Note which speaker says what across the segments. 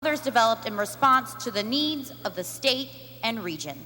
Speaker 1: others developed in response to the needs of the state and region.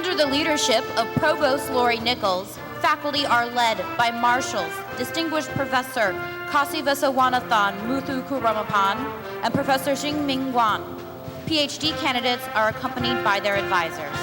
Speaker 1: Under the leadership of Provost Lori Nichols, faculty are led by Marshals, Distinguished Professor Kasi Vesawanathan Muthu Kuramapan and Professor Xingming Guan. PhD candidates are accompanied by their advisors.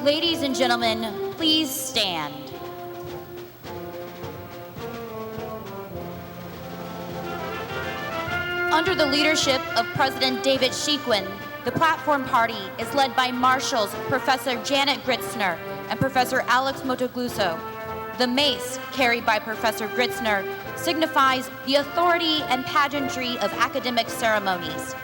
Speaker 1: Ladies and gentlemen, please stand. Under the leadership of President David Shequin, the Platform Party is led by Marshals Professor Janet Gritzner and Professor Alex Motogluso. The mace, carried by Professor Gritzner, signifies the authority and pageantry of academic ceremonies.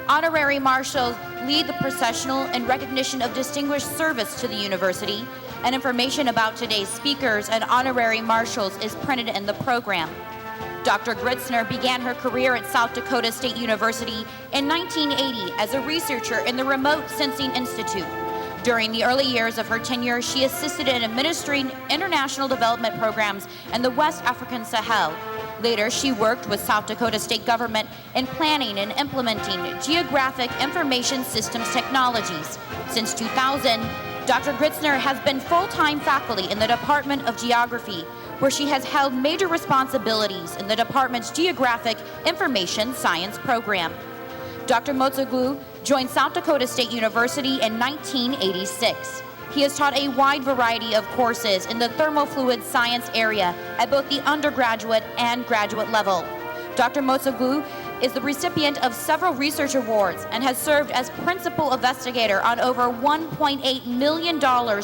Speaker 1: Honorary Marshals lead the processional in recognition of distinguished service to the university, and information about today's speakers and honorary marshals is printed in the program. Dr. Gritzner began her career at South Dakota State University in 1980 as a researcher in the Remote Sensing Institute. During the early years of her tenure, she assisted in administering international development programs in the West African Sahel. Later, she worked with South Dakota State government in planning and implementing geographic information systems technologies. Since 2000, Dr. Gritzner has been full-time faculty in the Department of Geography, where she has held major responsibilities in the department's Geographic Information Science program. Dr. Motoglu joined South Dakota State University in 1986. He has taught a wide variety of courses in the thermofluid science area at both the undergraduate and graduate level. Dr. Motoglu is the recipient of several research awards and has served as principal investigator on over $1.8 million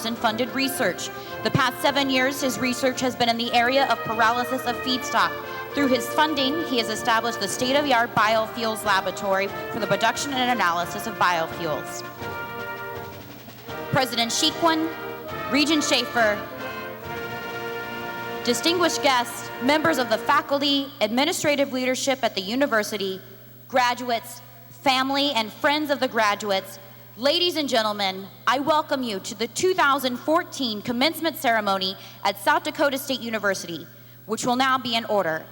Speaker 1: in funded research. The past 7 years, his research has been in the area of pyrolysis of feedstock. Through his funding, he has established the state-of-the-art biofuels laboratory for the production and analysis of biofuels. President Shequin, Regent Schaefer, distinguished guests, members of the faculty, administrative leadership at the university, graduates, family, and friends of the graduates, ladies and gentlemen, I welcome you to the 2014 commencement ceremony at South Dakota State University, which will now be in order.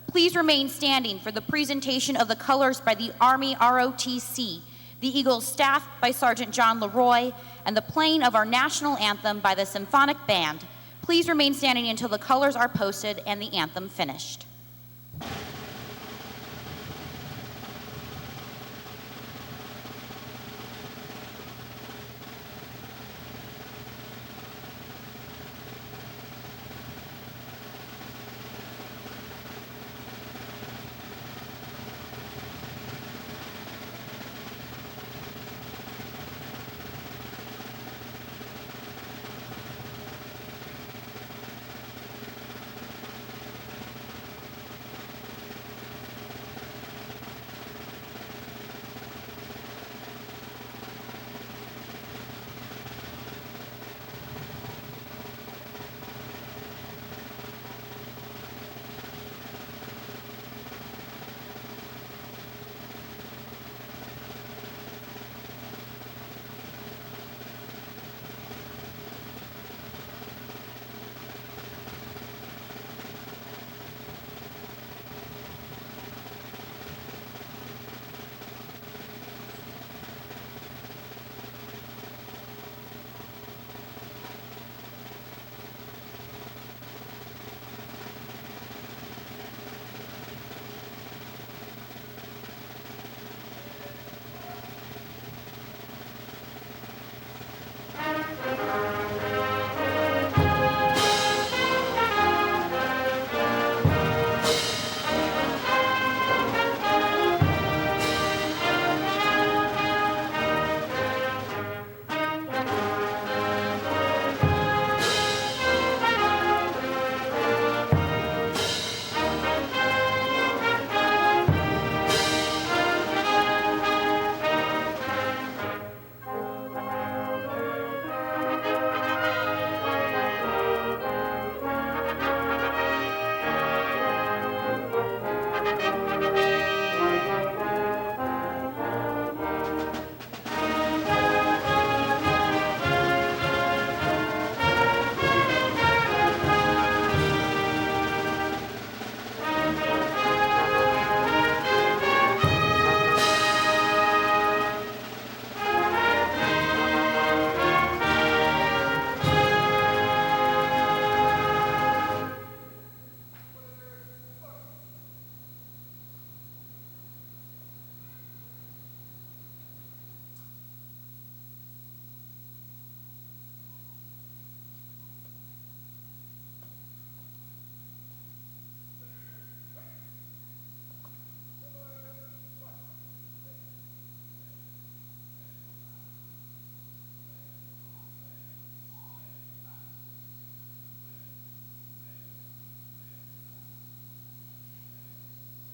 Speaker 1: Please remain standing for the presentation of the colors by the Army ROTC, the Eagles staff by Sergeant John Leroy, and the playing of our national anthem by the Symphonic Band. Please remain standing until the colors are posted and the anthem finished.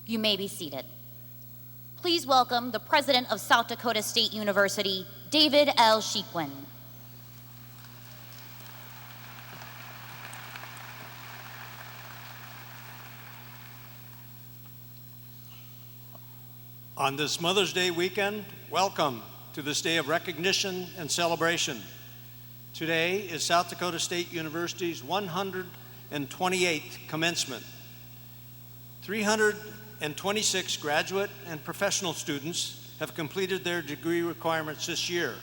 Speaker 1: You may be seated. Please welcome the President of South Dakota State University, David L. Sheequin.
Speaker 2: On this Mother's Day weekend, welcome to this day of recognition and celebration. Today is South Dakota State University's 128th commencement. 326 graduate and professional students have completed their degree requirements this year,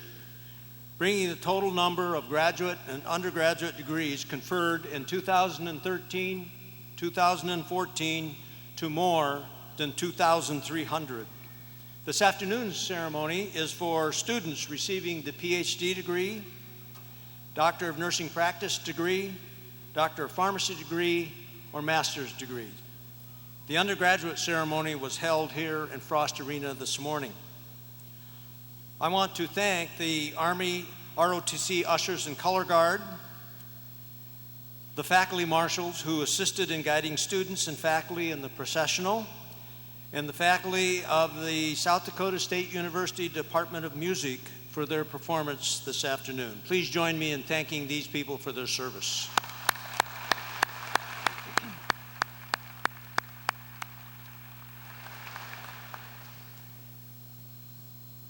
Speaker 2: bringing the total number of graduate and undergraduate degrees conferred in 2013, 2014 to more than 2,300. This afternoon's ceremony is for students receiving the PhD degree, Doctor of Nursing Practice degree, Doctor of Pharmacy degree, or Master's degree. The undergraduate ceremony was held here in Frost Arena this morning. I want to thank the Army ROTC Ushers and Color Guard, the faculty marshals who assisted in guiding students and faculty in the processional, and the faculty of the South Dakota State University Department of Music for their performance this afternoon. Please join me in thanking these people for their service.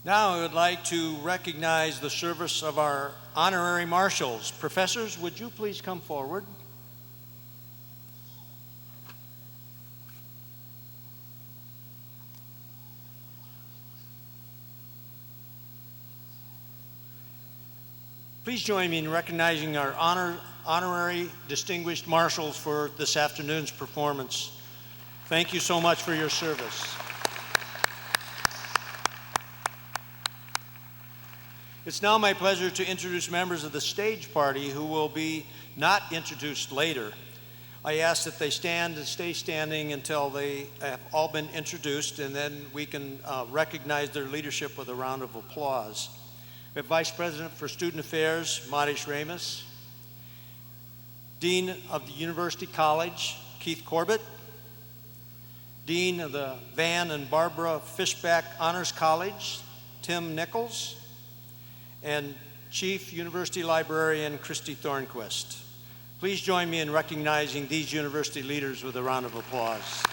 Speaker 2: Now I would like to recognize the service of our honorary marshals. Professors, would you please come forward? Please join me in recognizing our honorary distinguished marshals for this afternoon's performance. Thank you so much for your service. It's now my pleasure to introduce members of the stage party who will be not introduced later. I ask that they stand and stay standing until they have all been introduced, and then we can recognize their leadership with a round of applause. We have Vice President for Student Affairs, Madish Ramus, Dean of the University College, Keith Corbett, Dean of the Van and Barbara Fishback Honors College, Tim Nichols, and Chief University Librarian, Christy Thornquist. Please join me in recognizing these university leaders with a round of applause.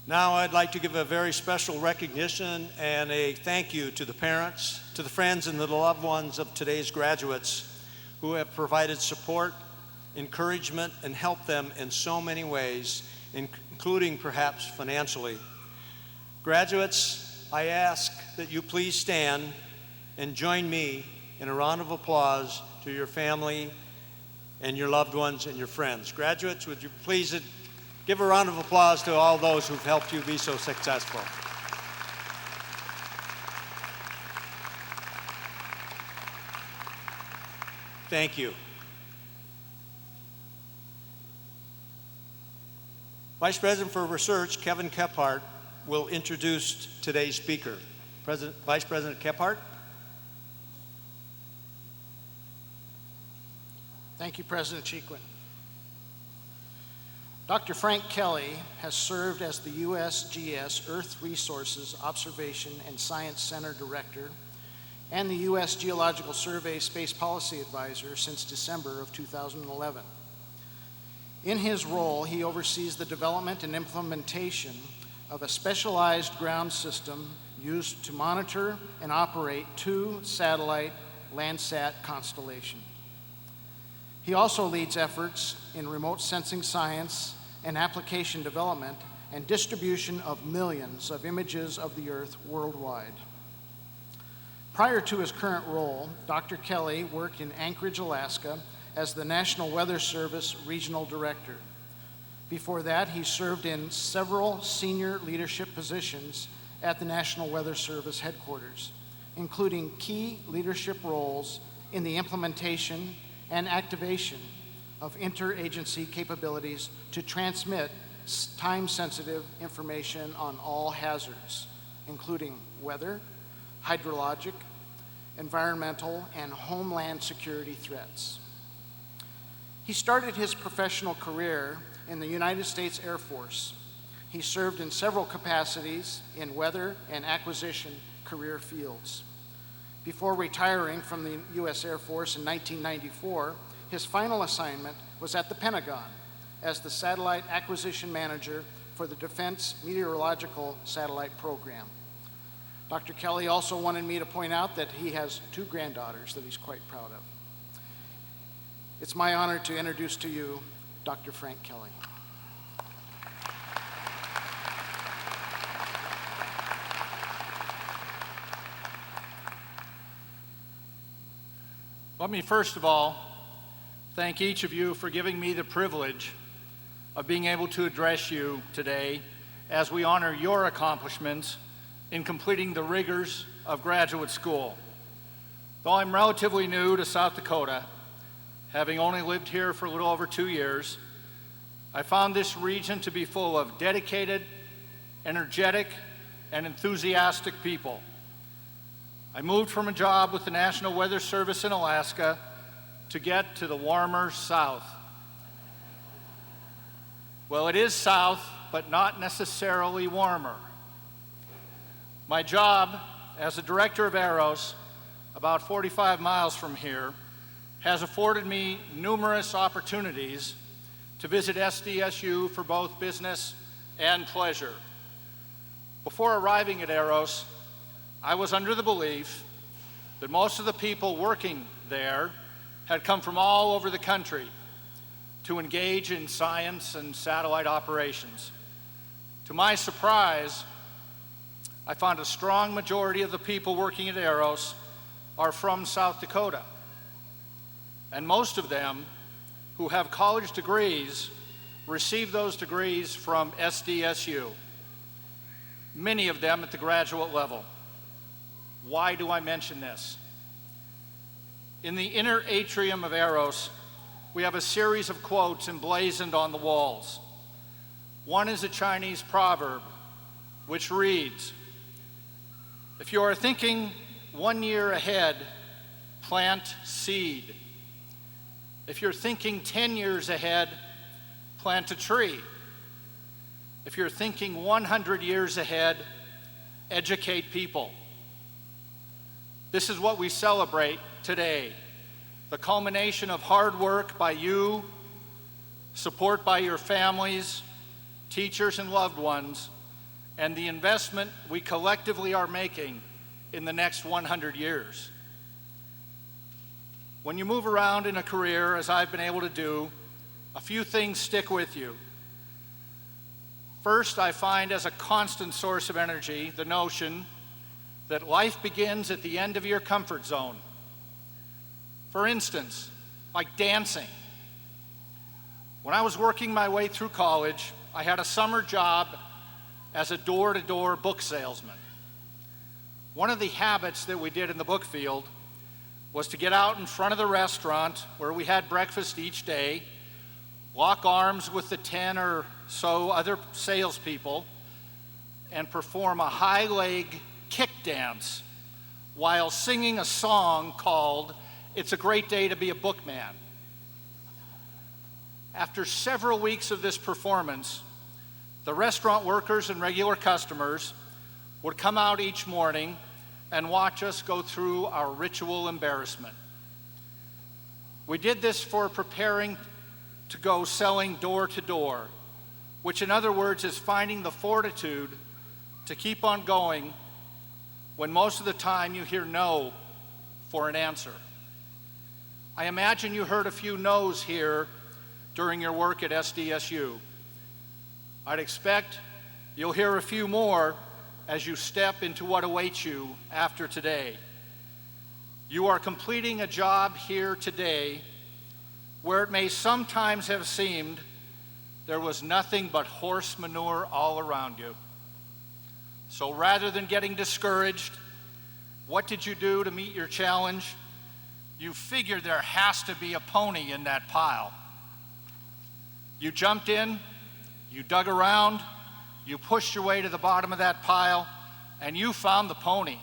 Speaker 2: Now I'd like to give a very special recognition and a thank you to the parents, to the friends and the loved ones of today's graduates who have provided support, encouragement, and helped them in so many ways, including perhaps financially. Graduates, I ask that you please stand and join me in a round of applause to your family and your loved ones and your friends. Graduates, would you please give a round of applause to all those who've helped you be so successful. Thank you. Vice President for Research, Kevin Kephart, will introduce today's speaker. Vice President Kephart.
Speaker 3: Thank you, President Sheequin. Dr. Frank Kelly has served as the USGS Earth Resources Observation and Science Center Director and the U.S. Geological Survey Space Policy Advisor since December of 2011. In his role, he oversees the development and implementation of a specialized ground system used to monitor and operate 2 satellite Landsat constellations. He also leads efforts in remote sensing science and application development and distribution of millions of images of the Earth worldwide. Prior to his current role, Dr. Kelly worked in Anchorage, Alaska as the National Weather Service Regional Director. Before that, he served in several senior leadership positions at the National Weather Service headquarters, including key leadership roles in the implementation and activation of interagency capabilities to transmit time-sensitive information on all hazards, including weather, hydrologic, environmental, and homeland security threats. He started his professional career in the United States Air Force. He served in several capacities in weather and acquisition career fields. Before retiring from the U.S. Air Force in 1994, his final assignment was at the Pentagon as the Satellite Acquisition Manager for the Defense Meteorological Satellite Program. Dr. Kelly also wanted me to point out that he has 2 granddaughters that he's quite proud of. It's my honor to introduce to you Dr. Frank Kelly.
Speaker 4: Let me first of all thank each of you for giving me the privilege of being able to address you today as we honor your accomplishments in completing the rigors of graduate school. Though I'm relatively new to South Dakota, having only lived here for a little over 2 years, I found this region to be full of dedicated, energetic, and enthusiastic people. I moved from a job with the National Weather Service in Alaska to get to the warmer South. Well, it is South, but not necessarily warmer. My job as a director of Aeros, about 45 miles from here, has afforded me numerous opportunities to visit SDSU for both business and pleasure. Before arriving at Aeros, I was under the belief that most of the people working there had come from all over the country to engage in science and satellite operations. To my surprise, I found a strong majority of the people working at Aeros are from South Dakota. And most of them who have college degrees receive those degrees from SDSU, many of them at the graduate level. Why do I mention this? In the inner atrium of Aeros, we have a series of quotes emblazoned on the walls. One is a Chinese proverb, which reads, "If you are thinking 1 year ahead, plant seed. If you're thinking 10 years ahead, plant a tree. If you're thinking 100 years ahead, educate people." This is what we celebrate today, the culmination of hard work by you, support by your families, teachers, and loved ones, and the investment we collectively are making in the next 100 years. When you move around in a career, as I've been able to do, a few things stick with you. First, I find as a constant source of energy the notion that life begins at the end of your comfort zone. For instance, like dancing. When I was working my way through college, I had a summer job as a door-to-door book salesman. One of the habits that we did in the book field was to get out in front of the restaurant where we had breakfast each day, lock arms with the 10 or so other salespeople, and perform a high leg kick dance while singing a song called "It's a Great Day to Be a Bookman." After several weeks of this performance, the restaurant workers and regular customers would come out each morning and watch us go through our ritual embarrassment. We did this for preparing to go selling door to door, which in other words is finding the fortitude to keep on going when most of the time you hear no for an answer. I imagine you heard a few no's here during your work at SDSU. I'd expect you'll hear a few more as you step into what awaits you after today. You are completing a job here today where it may sometimes have seemed there was nothing but horse manure all around you. So rather than getting discouraged, what did you do to meet your challenge? You figured there has to be a pony in that pile. You jumped in, you dug around, you pushed your way to the bottom of that pile, and you found the pony.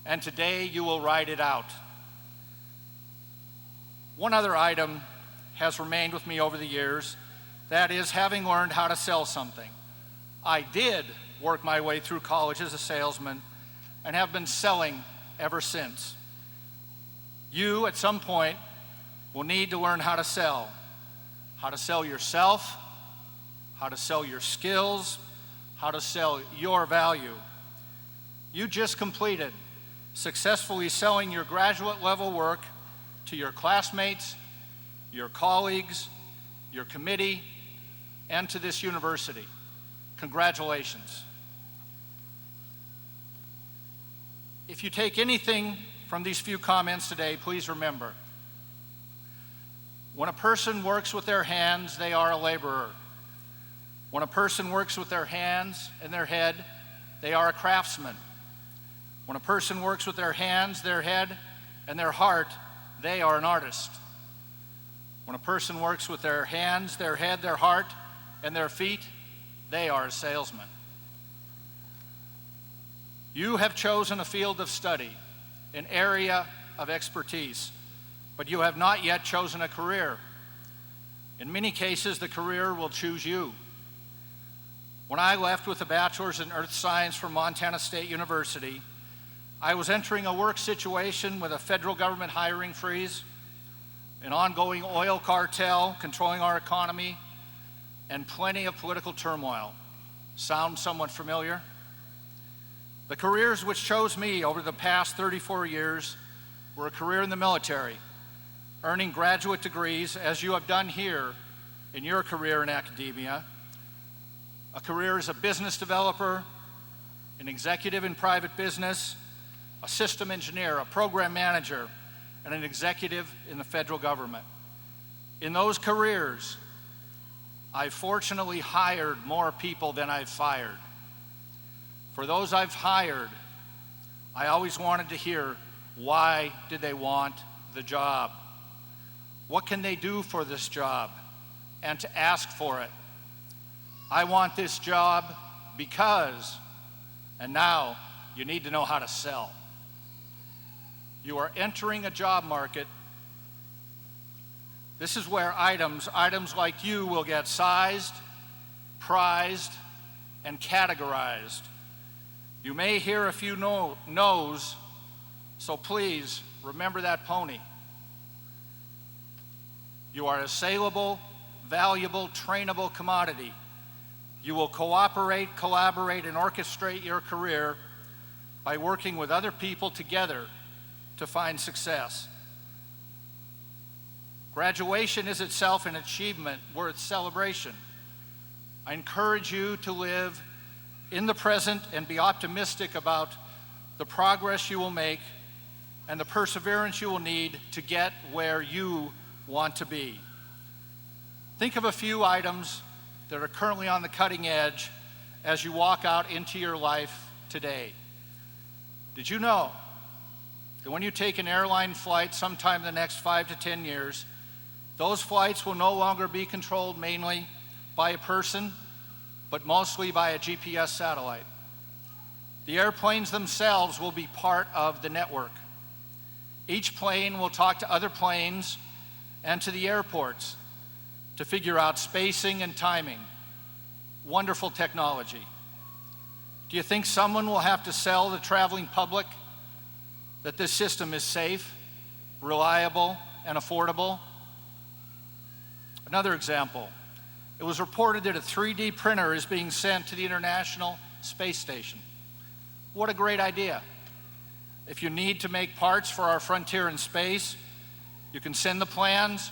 Speaker 4: And today you will ride it out. One other item has remained with me over the years. That is, having learned how to sell something. I did work my way through college as a salesman and have been selling ever since. You, at some point, will need to learn how to sell yourself, how to sell your skills, how to sell your value. You just completed successfully selling your graduate level work to your classmates, your colleagues, your committee, and to this university. Congratulations. If you take anything from these few comments today, please remember, when a person works with their hands, they are a laborer. When a person works with their hands and their head, they are a craftsman. When a person works with their hands, their head, and their heart, they are an artist. When a person works with their hands, their head, their heart, and their feet, they are a salesman. You have chosen a field of study, an area of expertise, but you have not yet chosen a career. In many cases, the career will choose you. When I left with a bachelor's in earth science from Montana State University, I was entering a work situation with a federal government hiring freeze, an ongoing oil cartel controlling our economy, and plenty of political turmoil. Sound somewhat familiar? The careers which chose me over the past 34 years were a career in the military, earning graduate degrees, as you have done here in your career in academia, a career as a business developer, an executive in private business, a system engineer, a program manager, and an executive in the federal government. In those careers, I fortunately hired more people than I've fired. For those I've hired, I always wanted to hear, why did they want the job? What can they do for this job? And to ask for it. I want this job because, and now you need to know how to sell. You are entering a job market. This is where items like you will get sized, prized, and categorized. You may hear a few no's, so please remember that pony. You are a saleable, valuable, trainable commodity. You will cooperate, collaborate, and orchestrate your career by working with other people together to find success. Graduation is itself an achievement worth celebration. I encourage you to live in the present and be optimistic about the progress you will make and the perseverance you will need to get where you want to be. Think of a few items that are currently on the cutting edge as you walk out into your life today. Did you know that when you take an airline flight sometime in the next 5 to 10 years, those flights will no longer be controlled mainly by a person, but mostly by a GPS satellite? The airplanes themselves will be part of the network. Each plane will talk to other planes and to the airports to figure out spacing and timing. Wonderful technology. Do you think someone will have to sell the traveling public that this system is safe, reliable, and affordable? Another example. It was reported that a 3D printer is being sent to the International Space Station. What a great idea. If you need to make parts for our frontier in space, you can send the plans,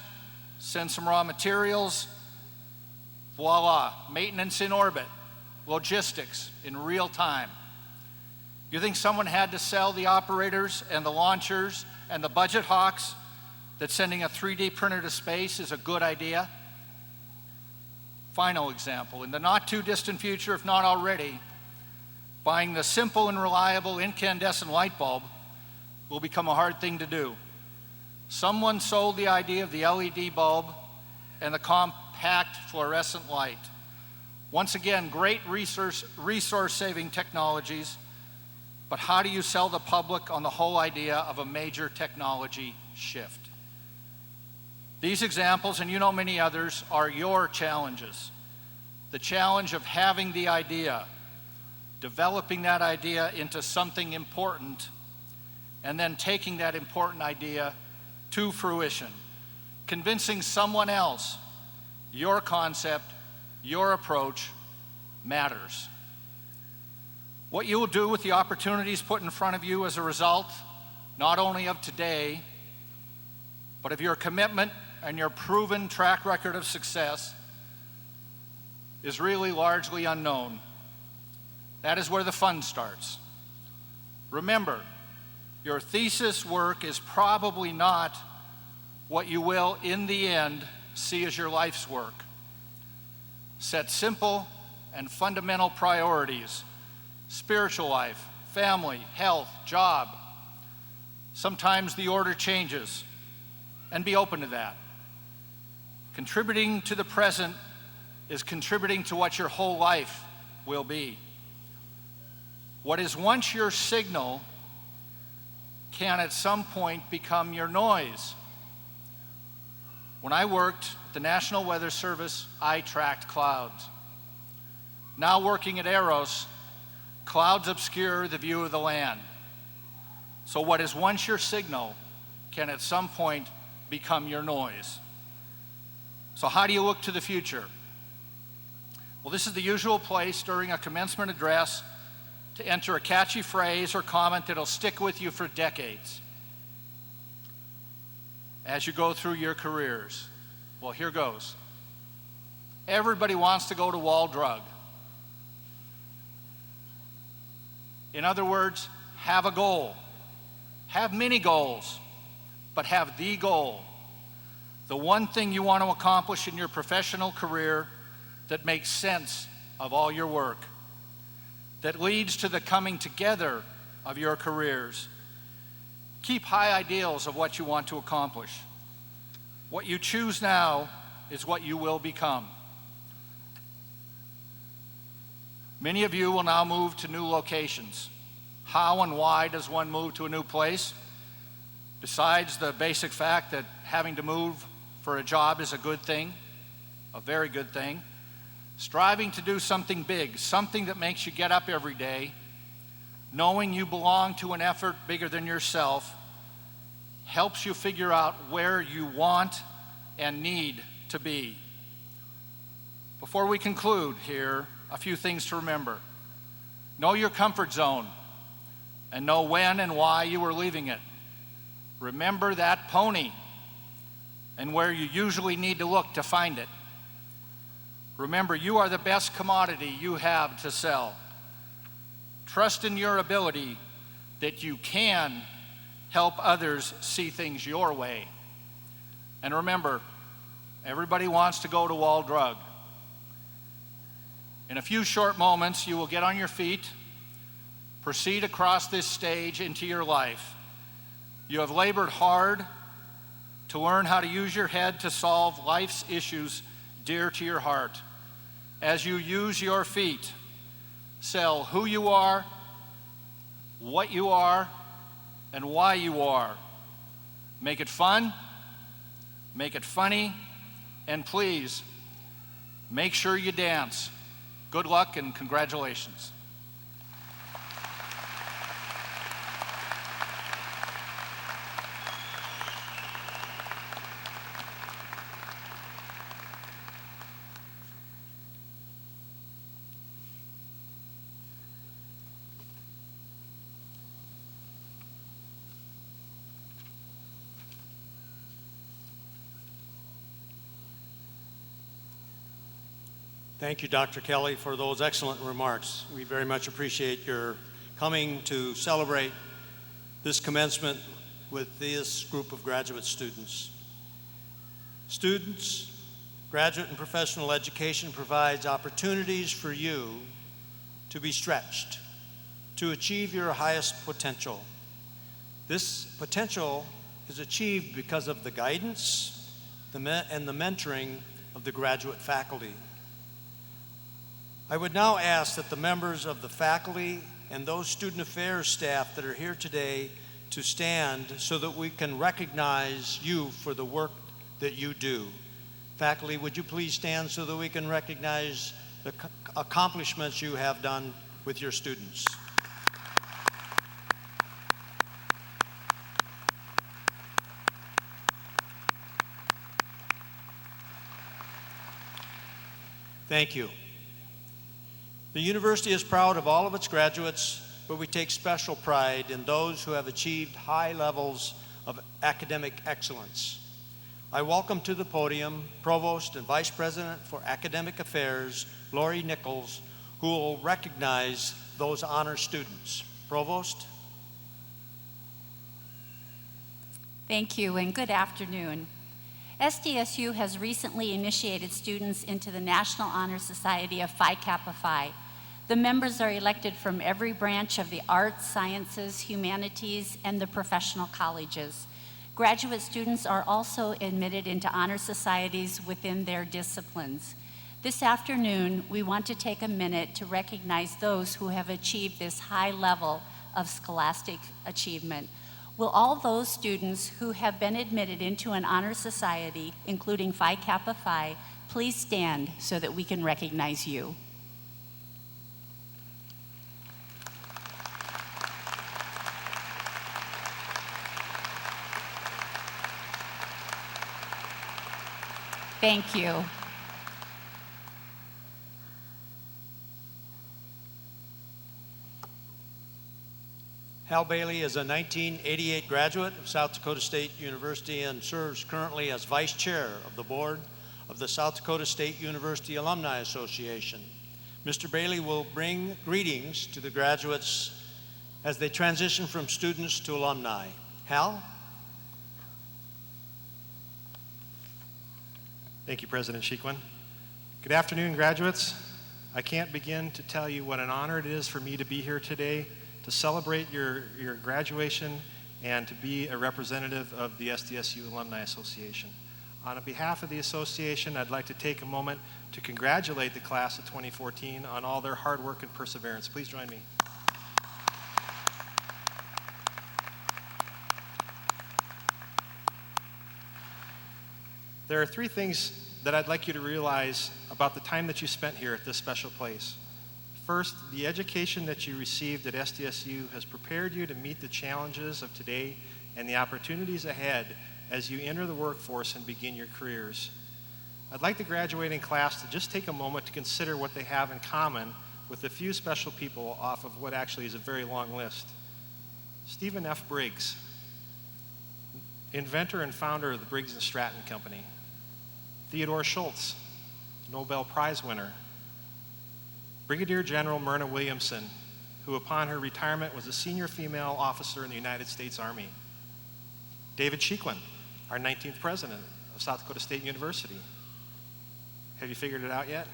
Speaker 4: send some raw materials, voila, maintenance in orbit, logistics in real time. You think someone had to sell the operators and the launchers and the budget hawks that sending a 3D printer to space is a good idea? Final example, in the not too distant future, if not already, buying the simple and reliable incandescent light bulb will become a hard thing to do. Someone sold the idea of the LED bulb and the compact fluorescent light. Once again, great resource-saving technologies, but how do you sell the public on the whole idea of a major technology shift? These examples, and you know many others, are your challenges. The challenge of having the idea, developing that idea into something important, and then taking that important idea to fruition, convincing someone else your concept, your approach matters. What you will do with the opportunities put in front of you as a result, not only of today, but of your commitment and your proven track record of success, is really largely unknown. That is where the fun starts. Remember, your thesis work is probably not what you will, in the end, see as your life's work. Set simple and fundamental priorities: spiritual life, family, health, job. Sometimes the order changes, and be open to that. Contributing to the present is contributing to what your whole life will be. What is once your signal can at some point become your noise. When I worked at the National Weather Service, I tracked clouds. Now working at Arrows, clouds obscure the view of the land. So what is once your signal can at some point become your noise. So how do you look to the future? Well, this is the usual place during a commencement address to enter a catchy phrase or comment that'll stick with you for decades as you go through your careers. Well, here goes. Everybody wants to go to Wall Drug. In other words, have a goal. Have many goals, but have the goal. The one thing you want to accomplish in your professional career that makes sense of all your work, that leads to the coming together of your careers. Keep high ideals of what you want to accomplish. What you choose now is what you will become. Many of you will now move to new locations. How and why does one move to a new place? Besides the basic fact that having to move for a job is a good thing, a very good thing, striving to do something big, something that makes you get up every day, knowing you belong to an effort bigger than yourself, helps you figure out where you want and need to be. Before we conclude here, a few things to remember. Know your comfort zone and know when and why you are leaving it. Remember that pony and where you usually need to look to find it. Remember, you are the best commodity you have to sell. Trust in your ability that you can help others see things your way. And remember, everybody wants to go to Wall Drug. In a few short moments, you will get on your feet, proceed across this stage into your life. You have labored hard to learn how to use your head to solve life's issues dear to your heart. As you use your feet, sell who you are, what you are, and why you are. Make it fun, make it funny, and please, make sure you dance. Good luck and congratulations.
Speaker 2: Thank you, Dr. Kelly, for those excellent remarks. We very much appreciate your coming to celebrate this commencement with this group of graduate students. Students, graduate and professional education provides opportunities for you to be stretched, to achieve your highest potential. This potential is achieved because of the guidance and the mentoring of the graduate faculty. I would now ask that the members of the faculty and those student affairs staff that are here today to stand so that we can recognize you for the work that you do. Faculty, would you please stand so that we can recognize the accomplishments you have done with your students. Thank you. The university is proud of all of its graduates, but we take special pride in those who have achieved high levels of academic excellence. I welcome to the podium Provost and Vice President for Academic Affairs, Lori Nichols, who will recognize those honor students. Provost.
Speaker 5: Thank you, and good afternoon. SDSU has recently initiated students into the National Honor Society of Phi Kappa Phi. The members are elected from every branch of the arts, sciences, humanities, and the professional colleges. Graduate students are also admitted into honor societies within their disciplines. This afternoon, we want to take a minute to recognize those who have achieved this high level of scholastic achievement. Will all those students who have been admitted into an honor society, including Phi Kappa Phi, please stand so that we can recognize you. Thank you.
Speaker 2: Hal Bailey is a 1988 graduate of South Dakota State University and serves currently as Vice Chair of the Board of the South Dakota State University Alumni Association. Mr. Bailey will bring greetings to the graduates as they transition from students to alumni. Hal?
Speaker 6: Thank you, President Sheequin. Good afternoon, graduates. I can't begin to tell you what an honor it is for me to be here today to celebrate your graduation and to be a representative of the SDSU Alumni Association. On behalf of the association, I'd like to take a moment to congratulate the class of 2014 on all their hard work and perseverance. Please join me. There are three things that I'd like you to realize about the time that you spent here at this special place. First, the education that you received at SDSU has prepared you to meet the challenges of today and the opportunities ahead as you enter the workforce and begin your careers. I'd like the graduating class to just take a moment to consider what they have in common with a few special people off of what actually is a very long list. Stephen F. Briggs, inventor and founder of the Briggs & Stratton Company. Theodore Schultz, Nobel Prize winner. Brigadier General Myrna Williamson, who upon her retirement was a senior female officer in the United States Army. David Sheequin, our 19th president of South Dakota State University. Have you figured it out yet?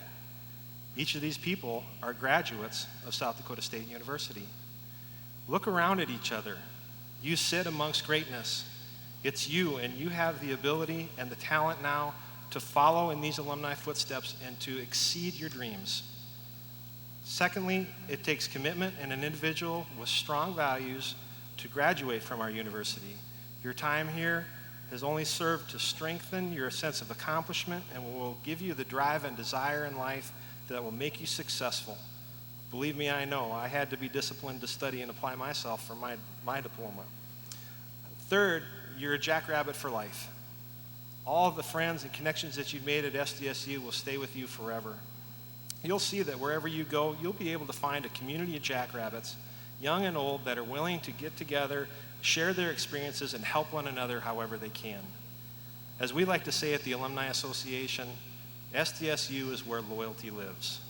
Speaker 6: Each of these people are graduates of South Dakota State University. Look around at each other. You sit amongst greatness. It's you, and you have the ability and the talent now to follow in these alumni footsteps and to exceed your dreams. Secondly, it takes commitment and an individual with strong values to graduate from our university. Your time here has only served to strengthen your sense of accomplishment and will give you the drive and desire in life that will make you successful. Believe me, I know. I had to be disciplined to study and apply myself for my diploma. Third, you're a jackrabbit for life. All of the friends and connections that you've made at SDSU will stay with you forever. You'll see that wherever you go, you'll be able to find a community of jackrabbits, young and old, that are willing to get together, share their experiences, and help one another however they can. As we like to say at the Alumni Association, SDSU is where loyalty lives.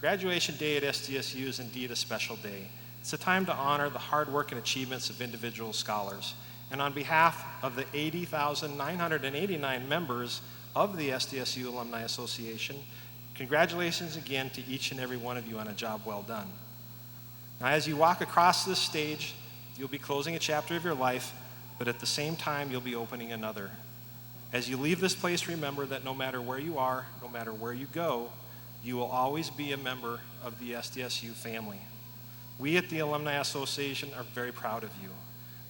Speaker 6: Graduation day at SDSU is indeed a special day. It's a time to honor the hard work and achievements of individual scholars. And on behalf of the 80,989 members of the SDSU Alumni Association, congratulations again to each and every one of you on a job well done. Now, as you walk across this stage, you'll be closing a chapter of your life, but at the same time, you'll be opening another. As you leave this place, remember that no matter where you are, no matter where you go, you will always be a member of the SDSU family. We at the Alumni Association are very proud of you,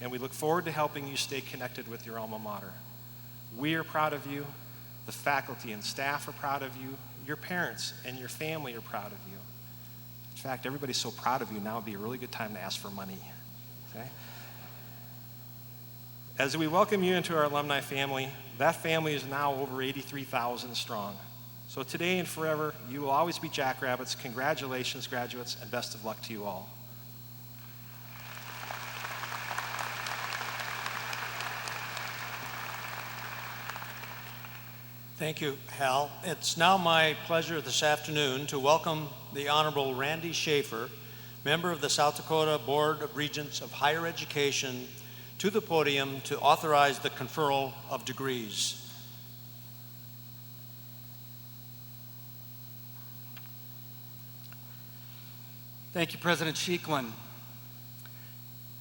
Speaker 6: and we look forward to helping you stay connected with your alma mater. We are proud of you. The faculty and staff are proud of you. Your parents and your family are proud of you. In fact, everybody's so proud of you, now would be a really good time to ask for money. Okay? As we welcome you into our alumni family, that family is now over 83,000 strong. So today and forever, you will always be Jackrabbits. Congratulations, graduates, and best of luck to you all.
Speaker 2: Thank you, Hal. It's now my pleasure this afternoon to welcome the Honorable Randy Schaefer, member of the South Dakota Board of Regents of Higher Education, to the podium to authorize the conferral of degrees.
Speaker 7: Thank you, President Sheeklin.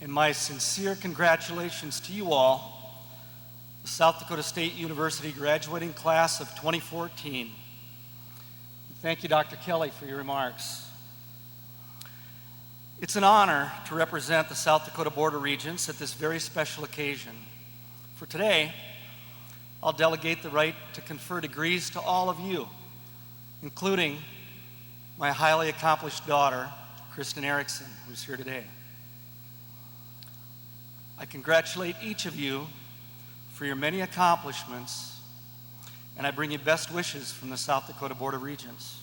Speaker 7: And my sincere congratulations to you all, the South Dakota State University graduating class of 2014. Thank you, Dr. Kelly, for your remarks. It's an honor to represent the South Dakota Board of Regents at this very special occasion. For today, I'll delegate the right to confer degrees to all of you, including my highly accomplished daughter, Kristen Erickson, who's here today. I congratulate each of you for your many accomplishments, and I bring you best wishes from the South Dakota Board of Regents.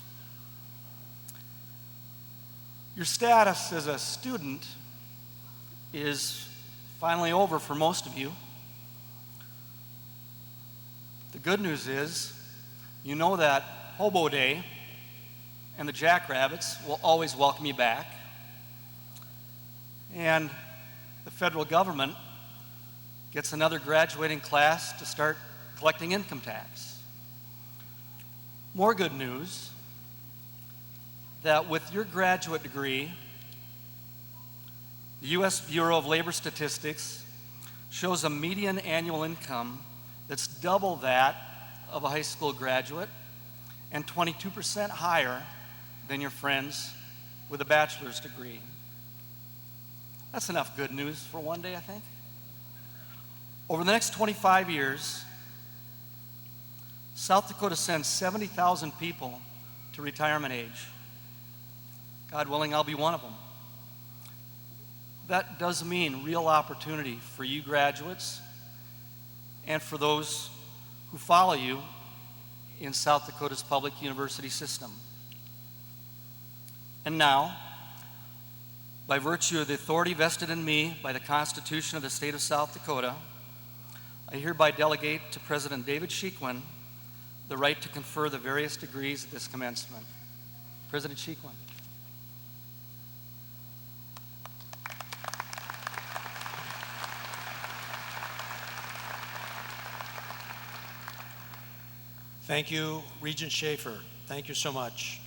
Speaker 7: Your status as a student is finally over for most of you. The good news is, you know that Hobo Day and the Jackrabbits will always welcome you back. And the federal government gets another graduating class to start collecting income tax. More good news, that with your graduate degree, the U.S. Bureau of Labor Statistics shows a median annual income that's double that of a high school graduate and 22% higher than your friends with a bachelor's degree. That's enough good news for one day, I think. Over the next 25 years, South Dakota sends 70,000 people to retirement age. God willing, I'll be one of them. That does mean real opportunity for you graduates and for those who follow you in South Dakota's public university system. And now, by virtue of the authority vested in me by the Constitution of the state of South Dakota, I hereby delegate to President David Sheeklin the right to confer the various degrees at this commencement. President Sheeklin.
Speaker 2: Thank you, Regent Schaefer. Thank you so much.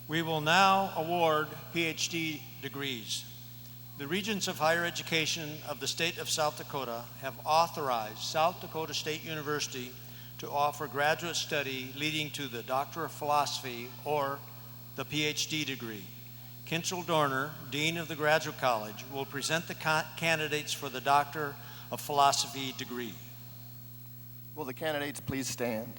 Speaker 2: We will now award PhD degrees. The Regents of Higher Education of the state of South Dakota have authorized South Dakota State University to offer graduate study leading to the Doctor of Philosophy or the PhD degree. Kinchel Dorner, Dean of the Graduate College, will present the candidates for the Doctor of Philosophy degree.
Speaker 8: Will the candidates please stand?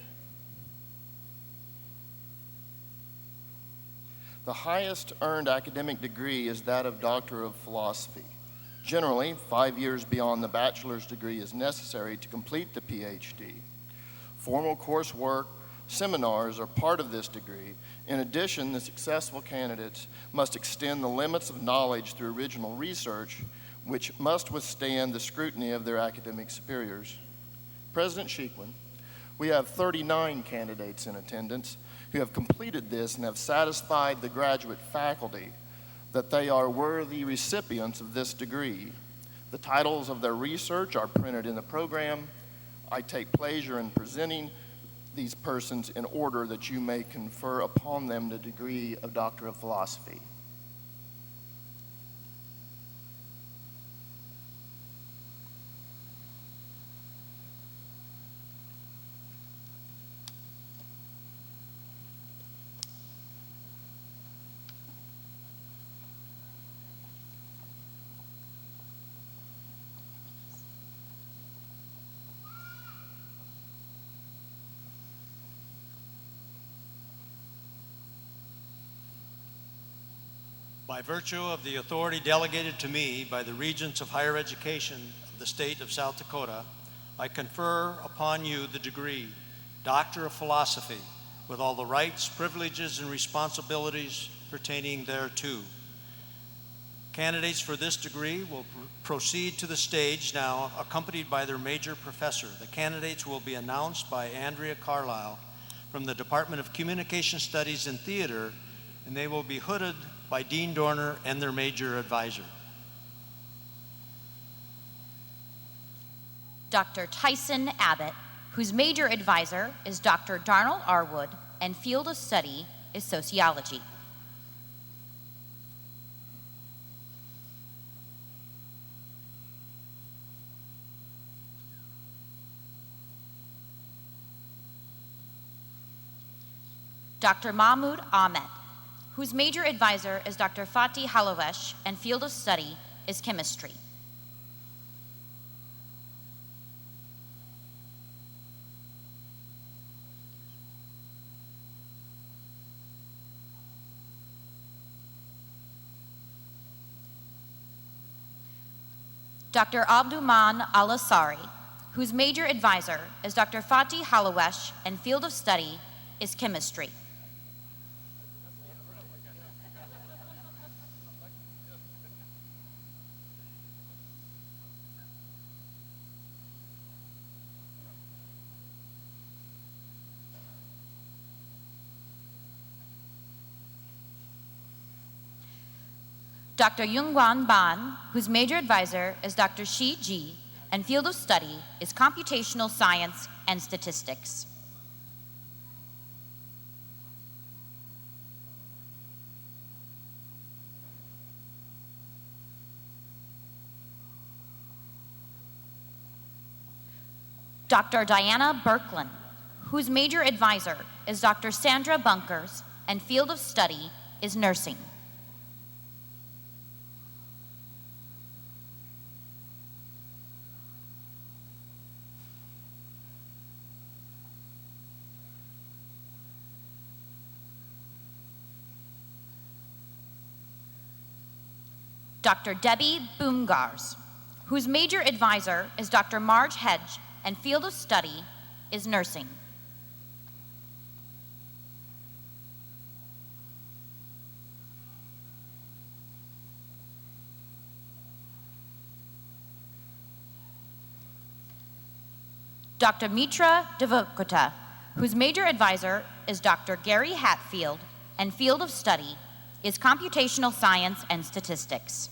Speaker 8: The highest earned academic degree is that of Doctor of Philosophy. Generally, 5 years beyond the bachelor's degree is necessary to complete the PhD. Formal coursework, seminars are part of this degree. In addition, the successful candidates must extend the limits of knowledge through original research, which must withstand the scrutiny of their academic superiors. President Sheeklin, we have 39 candidates in attendance who have completed this and have satisfied the graduate faculty that they are worthy recipients of this degree. The titles of their research are printed in the program. I take pleasure in presenting these persons in order that you may confer upon them the degree of Doctor of Philosophy.
Speaker 2: By virtue of the authority delegated to me by the Regents of Higher Education of the state of South Dakota, I confer upon you the degree Doctor of Philosophy with all the rights, privileges, and responsibilities pertaining thereto. Candidates for this degree will proceed to the stage now, accompanied by their major professor. The candidates will be announced by Andrea Carlisle from the Department of Communication Studies and Theater, and they will be hooded by Dean Dorner and their major advisor.
Speaker 1: Dr. Tyson Abbott, whose major advisor is Dr. Darnell Arwood and field of study is sociology. Dr. Mahmoud Ahmed, whose major advisor is Dr. Fatih Halovesh and field of study is chemistry. Dr. Abdulman Al-Asari, whose major advisor is Dr. Fatih Halovesh and field of study is chemistry. Dr. Yungwan Ban, whose major advisor is Dr. Shi Ji, and field of study is computational science and statistics. Dr. Diana Birkland, whose major advisor is Dr. Sandra Bunkers, and field of study is nursing. Dr. Debbie Boomgars, whose major advisor is Dr. Marge Hedge, and field of study is nursing. Dr. Mitra Devokota, whose major advisor is Dr. Gary Hatfield, and field of study is computational science and statistics.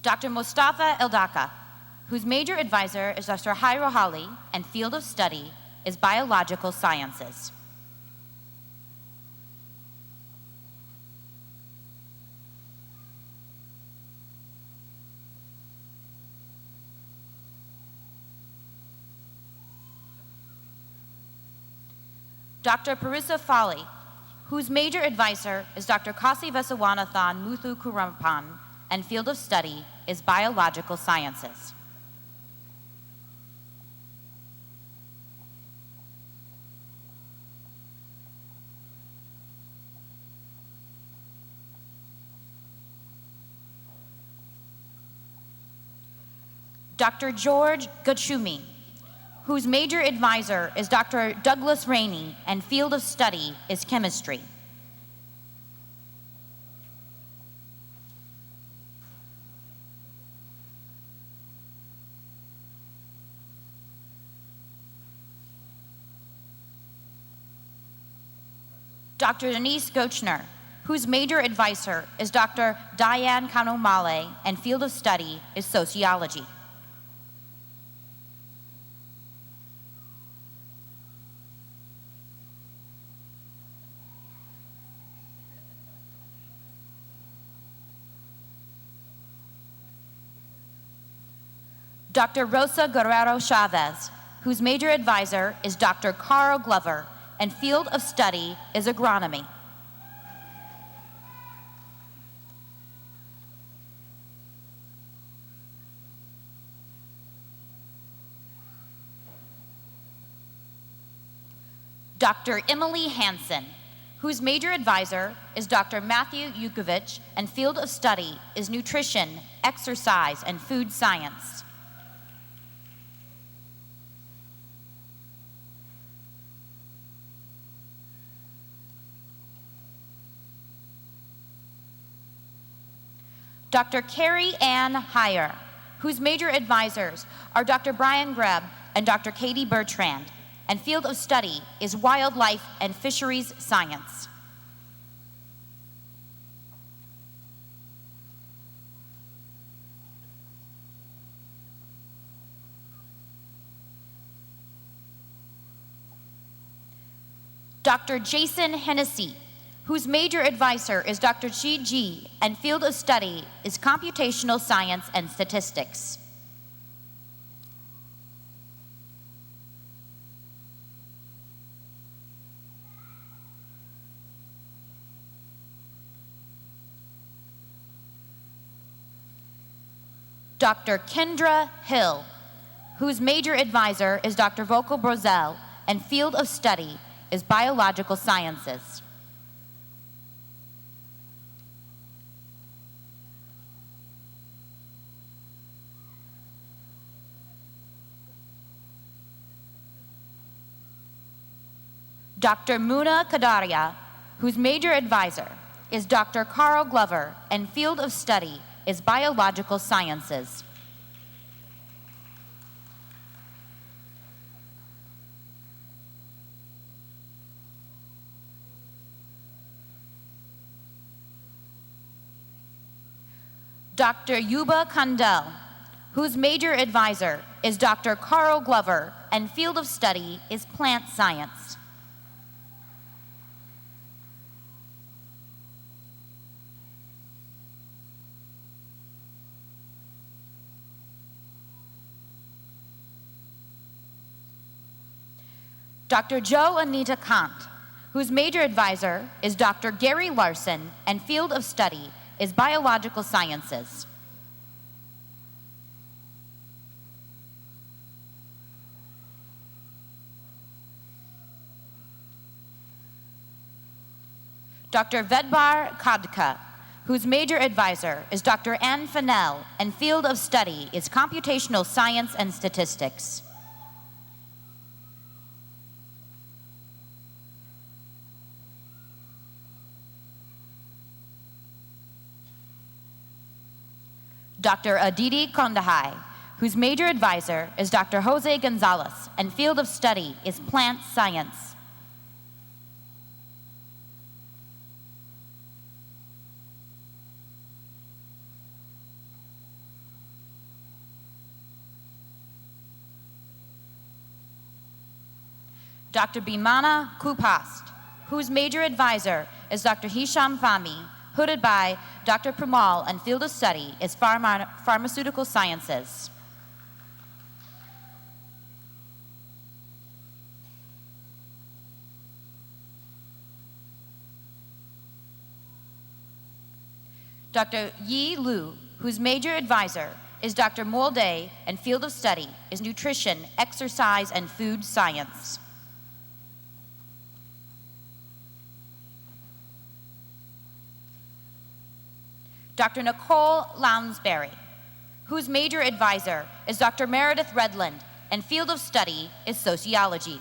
Speaker 1: Dr. Mustafa Eldaka, whose major advisor is Dr. Hyro Hali, and field of study is biological sciences. Dr. Parisa Fali, whose major advisor is Dr. Kasi Vesawanathan Muthu Kurapan, and field of study is biological sciences. Dr. George Gachumi, whose major advisor is Dr. Douglas Rainey, and field of study is chemistry. Dr. Denise Gochner, whose major advisor is Dr. Diane Kanomale, and field of study is sociology. Dr. Rosa Guerrero Chavez, whose major advisor is Dr. Carl Glover, and field of study is agronomy. Dr. Emily Hansen, whose major advisor is Dr. Matthew Yukovich and field of study is nutrition, exercise, and food science. Dr. Carrie Ann Heyer, whose major advisors are Dr. Brian Greb and Dr. Katie Bertrand, and field of study is wildlife and fisheries science. Dr. Jason Hennessy, whose major advisor is Dr. Ji Ji, and field of study is computational science and statistics. Dr. Kendra Hill, whose major advisor is Dr. Volko Brozel, and field of study is biological sciences. Dr. Muna Kadaria, whose major advisor is Dr. Carl Glover, and field of study is biological sciences. Dr. Yuba Kandel, whose major advisor is Dr. Carl Glover, and field of study is plant science. Dr. Jo Anita Kant, whose major advisor is Dr. Gary Larson, and field of study is biological sciences. Dr. Vedbar Kadka, whose major advisor is Dr. Ann Fennell, and field of study is computational science and statistics. Dr. Aditi Kondahai, whose major advisor is Dr. Jose Gonzalez, and field of study is plant science. Dr. Bimana Kupast, whose major advisor is Dr. Hisham Fahmy, hooded by Dr. Pramal, and field of study is pharmaceutical sciences. Dr. Yi Lu, whose major advisor is Dr. Molde, and field of study is nutrition, exercise, and food science. Dr. Nicole Lounsbury, whose major advisor is Dr. Meredith Redland, and field of study is sociology.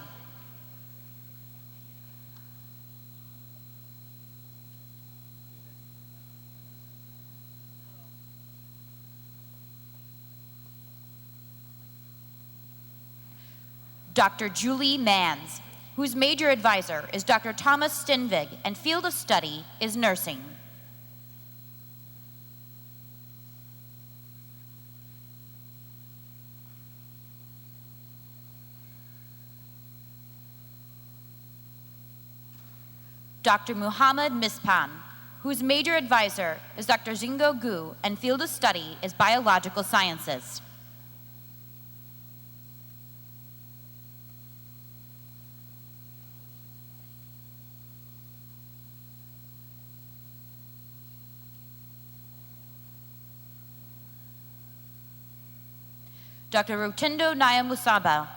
Speaker 1: Dr. Julie Mans, whose major advisor is Dr. Thomas Stenvig, and field of study is nursing. Dr. Muhammad Mispan, whose major advisor is Dr. Zingo Gu, and field of study is biological sciences. Dr. Rotindo Nyamusaba,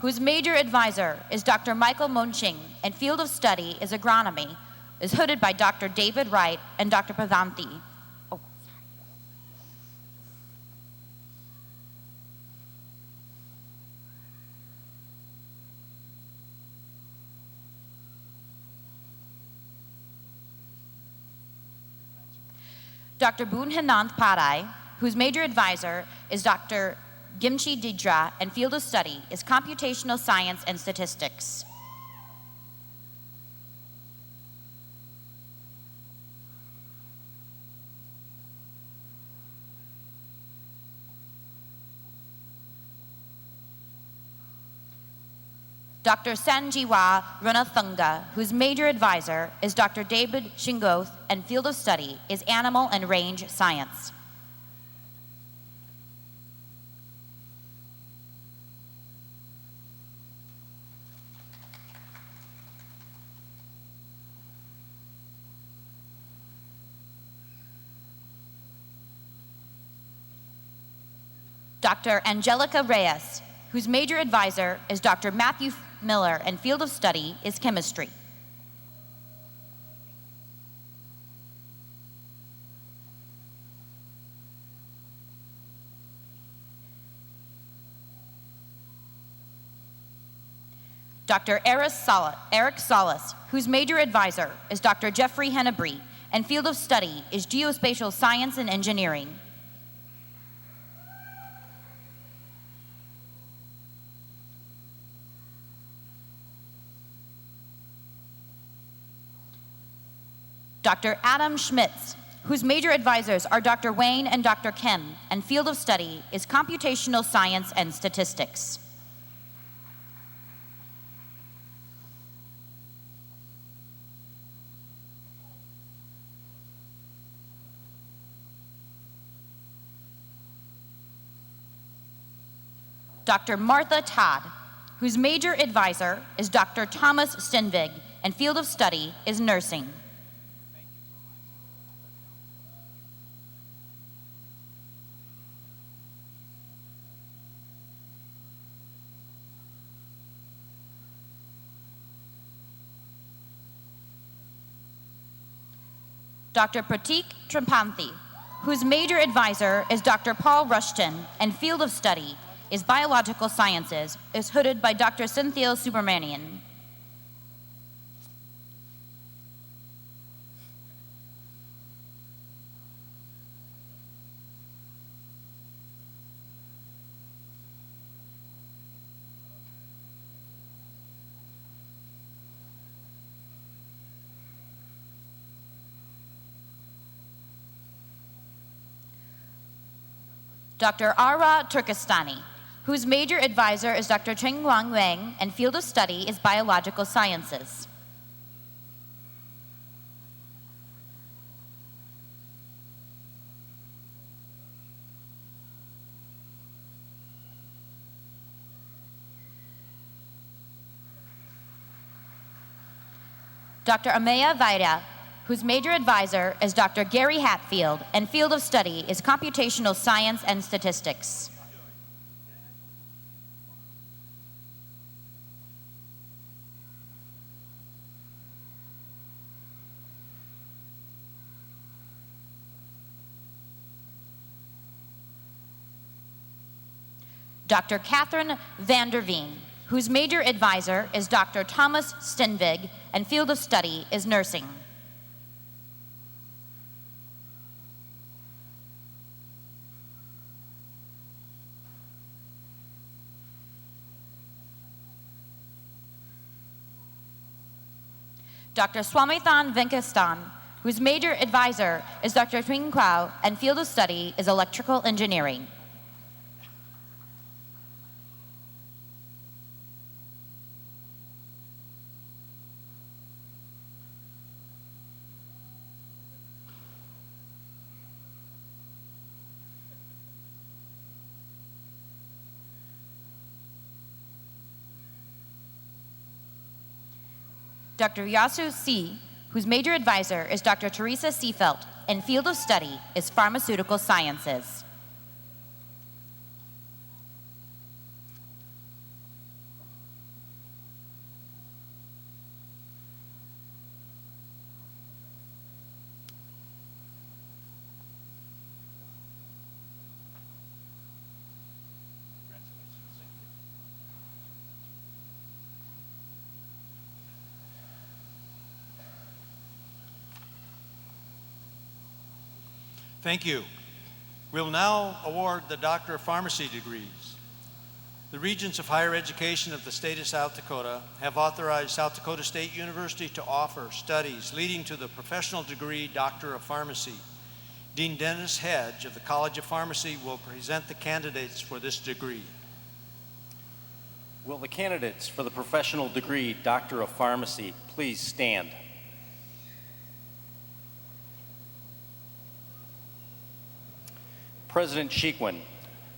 Speaker 1: whose major advisor is Dr. Michael Monching and field of study is agronomy, is hooded by Dr. David Wright and Dr. Pavanthi. Dr. Boonhananth Padai, whose major advisor is Dr. Gimchi Didra and field of study is computational science and statistics. Dr. Sanjiwa Runathunga, whose major advisor is Dr. David Shingoth and field of study is animal and range science. Dr. Angelica Reyes, whose major advisor is Dr. Matthew Miller and field of study is chemistry. Dr. Eric Salas, whose major advisor is Dr. Jeffrey Hennebree and field of study is geospatial science and engineering. Dr. Adam Schmitz, whose major advisors are Dr. Wayne and Dr. Kim, and field of study is computational science and statistics. Dr. Martha Todd, whose major advisor is Dr. Thomas Stenvig, and field of study is nursing. Dr. Pratik Tripathi, whose major advisor is Dr. Paul Rushton and field of study is biological sciences, is hooded by Dr. Cynthia Subramanian. Dr. Ara Turkestani, whose major advisor is Dr. Cheng Wang Wang and field of study is biological sciences. Dr. Ameya Vaida, whose major advisor is Dr. Gary Hatfield and field of study is computational science and statistics. Dr. Catherine Vanderveen, whose major advisor is Dr. Thomas Stenvig and field of study is nursing. Dr. Swamithan Venkastan, whose major advisor is Dr. Twing Kwao and field of study is electrical engineering. Dr. Yasu C., whose major advisor is Dr. Teresa Seefelt, and field of study is pharmaceutical sciences.
Speaker 2: Thank you. We'll now award the Doctor of Pharmacy degrees. The Regents of Higher Education of the state of South Dakota have authorized South Dakota State University to offer studies leading to the professional degree Doctor of Pharmacy. Dean Dennis Hedge of the College of Pharmacy will present the candidates for this degree.
Speaker 9: Will the candidates for the professional degree Doctor of Pharmacy please stand? President Sheekwin,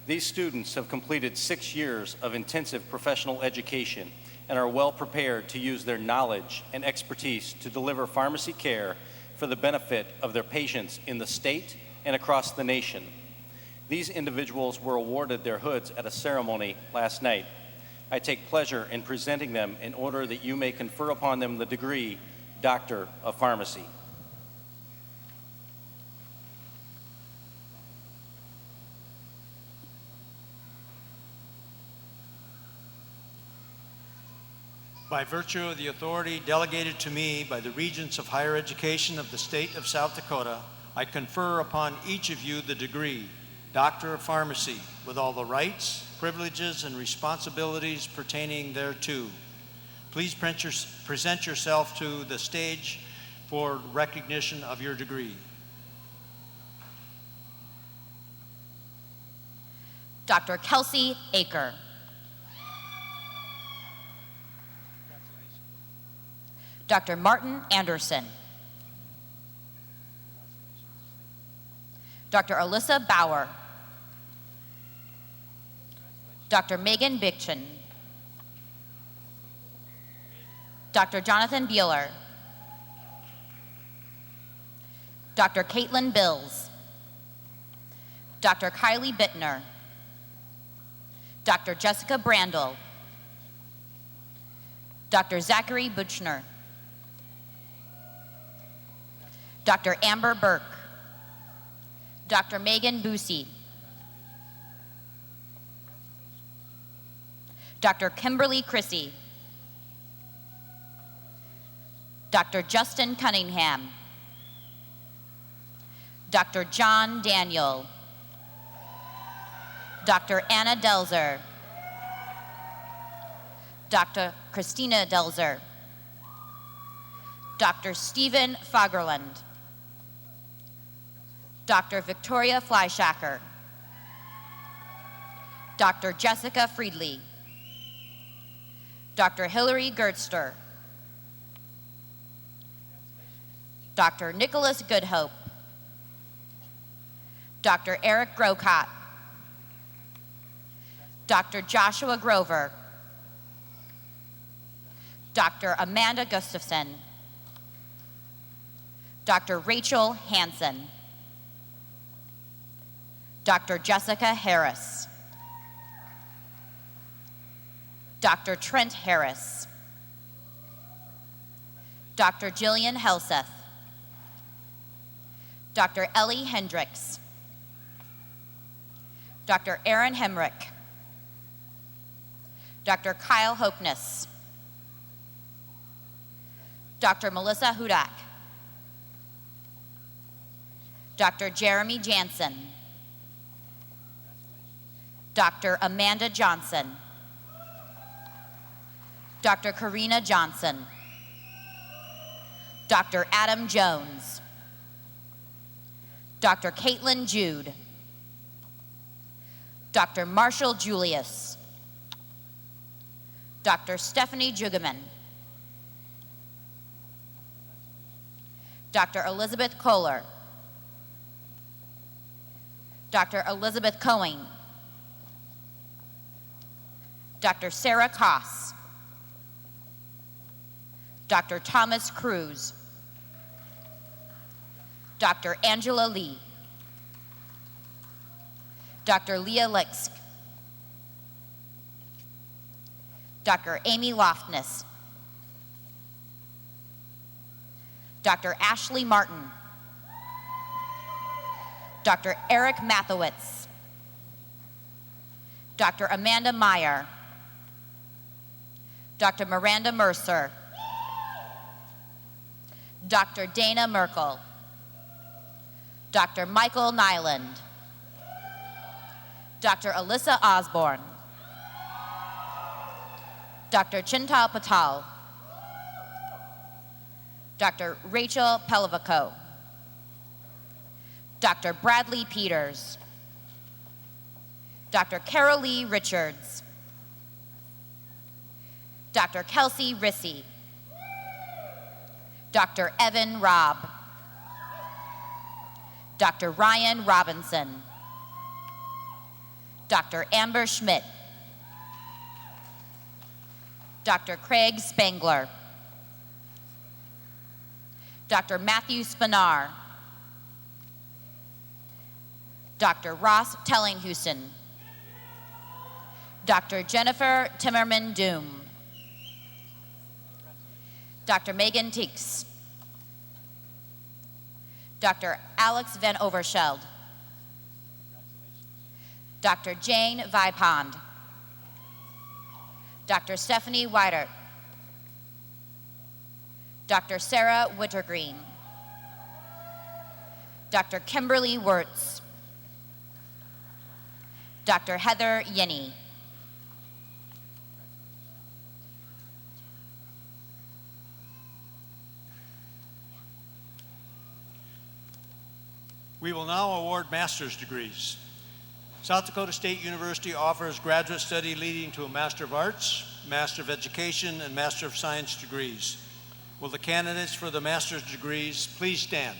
Speaker 9: these students have completed 6 years of intensive professional education and are well prepared to use their knowledge and expertise to deliver pharmacy care for the benefit of their patients in the state and across the nation. These individuals were awarded their hoods at a ceremony last night. I take pleasure in presenting them in order that you may confer upon them the degree Doctor of Pharmacy.
Speaker 2: By virtue of the authority delegated to me by the Regents of Higher Education of the state of South Dakota, I confer upon each of you the degree, Doctor of Pharmacy, with all the rights, privileges, and responsibilities pertaining thereto. Please present yourself to the stage for recognition of your degree.
Speaker 1: Dr. Kelsey Aker. Dr. Martin Anderson. Dr. Alyssa Bauer. Dr. Megan Bickchen. Dr. Jonathan Beeler. Dr. Caitlin Bills. Dr. Kylie Bittner. Dr. Jessica Brandel. Dr. Zachary Buchner. Dr. Amber Burke. Dr. Megan Busey. Dr. Kimberly Chrissy. Dr. Justin Cunningham. Dr. John Daniel. Dr. Anna Delzer. Dr. Christina Delzer. Dr. Stephen Fagerland. Dr. Victoria Fleischacker. Dr. Jessica Friedley. Dr. Hillary Gertster. Dr. Nicholas Goodhope. Dr. Eric Grocott. Dr. Joshua Grover. Dr. Amanda Gustafson. Dr. Rachel Hansen. Dr. Jessica Harris. Dr. Trent Harris. Dr. Jillian Helseth. Dr. Ellie Hendricks. Dr. Aaron Hemrick. Dr. Kyle Hopeness. Dr. Melissa Hudak. Dr. Jeremy Jansen. Dr. Amanda Johnson. Dr. Karina Johnson. Dr. Adam Jones. Dr. Caitlin Jude. Dr. Marshall Julius. Dr. Stephanie Jugeman. Dr. Elizabeth Kohler. Dr. Elizabeth Cohen. Dr. Sarah Koss. Dr. Thomas Cruz. Dr. Angela Lee. Dr. Leah Lixk. Dr. Amy Loftness. Dr. Ashley Martin. Dr. Eric Mathowitz. Dr. Amanda Meyer. Dr. Miranda Mercer. Dr. Dana Merkel. Dr. Michael Nyland, Dr. Alyssa Osborne, Dr. Chintal Patel, Dr. Rachel Pelavico, Dr. Bradley Peters, Dr. Carol Lee Richards, Dr. Kelsey Rissy, Dr. Evan Robb, Dr. Ryan Robinson, Dr. Amber Schmidt, Dr. Craig Spangler, Dr. Matthew Spinar, Dr. Ross Tellinghusen, Dr. Jennifer Timmerman Doom, Dr. Megan Teeks, Dr. Alex Van Overscheld, Dr. Jane Vipond, Dr. Stephanie Weidert, Dr. Sarah Wintergreen, Dr. Kimberly Wirtz, Dr. Heather Yenny,
Speaker 2: We will now award master's degrees. South Dakota State University offers graduate study leading to a Master of Arts, Master of Education, and Master of Science degrees. Will the candidates for the master's degrees please stand?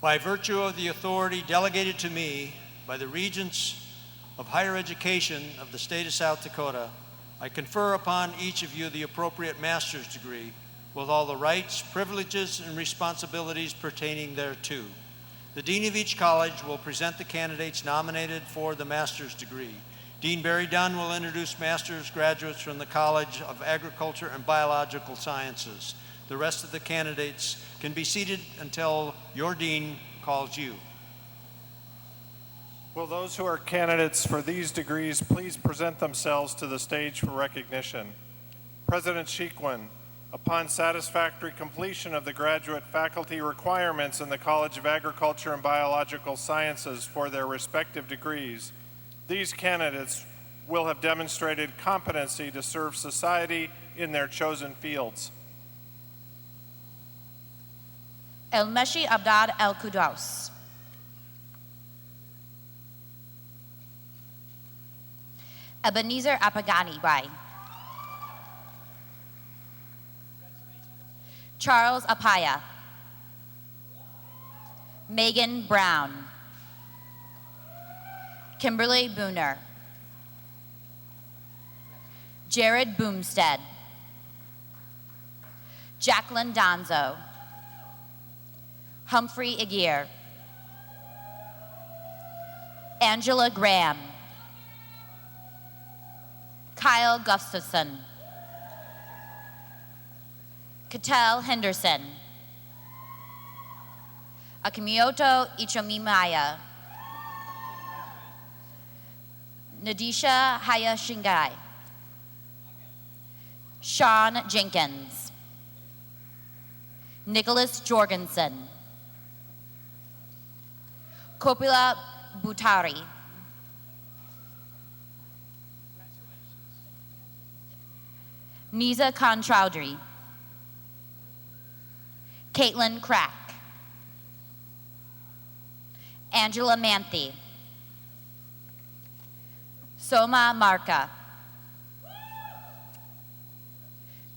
Speaker 2: By virtue of the authority delegated to me by the Regents of Higher Education of the state of South Dakota, I confer upon each of you the appropriate master's degree with all the rights, privileges, and responsibilities pertaining thereto. The dean of each college will present the candidates nominated for the master's degree. Dean Barry Dunn will introduce master's graduates from the College of Agriculture and Biological Sciences. The rest of the candidates can be seated until your dean calls you.
Speaker 10: Will those who are candidates for these degrees please present themselves to the stage for recognition? President Sheequin, upon satisfactory completion of the graduate faculty requirements in the College of Agriculture and Biological Sciences for their respective degrees, these candidates will have demonstrated competency to serve society in their chosen fields.
Speaker 1: El-Meshi Abdad El-Kudaus, Ebenezer Apagani Bai, Charles Apaya, Megan Brown, Kimberly Booner, Jared Boomstead, Jacqueline Donzo, Humphrey Aguirre, Angela Graham, Kyle Gustafson, Cattell Henderson, Akimioto Ichomimaya, Nadisha Hayashingai, Sean Jenkins, Nicholas Jorgensen, Kopila Butari, Niza Khan Chowdhury, Caitlin Crack, Angela Manthe, Soma Marka,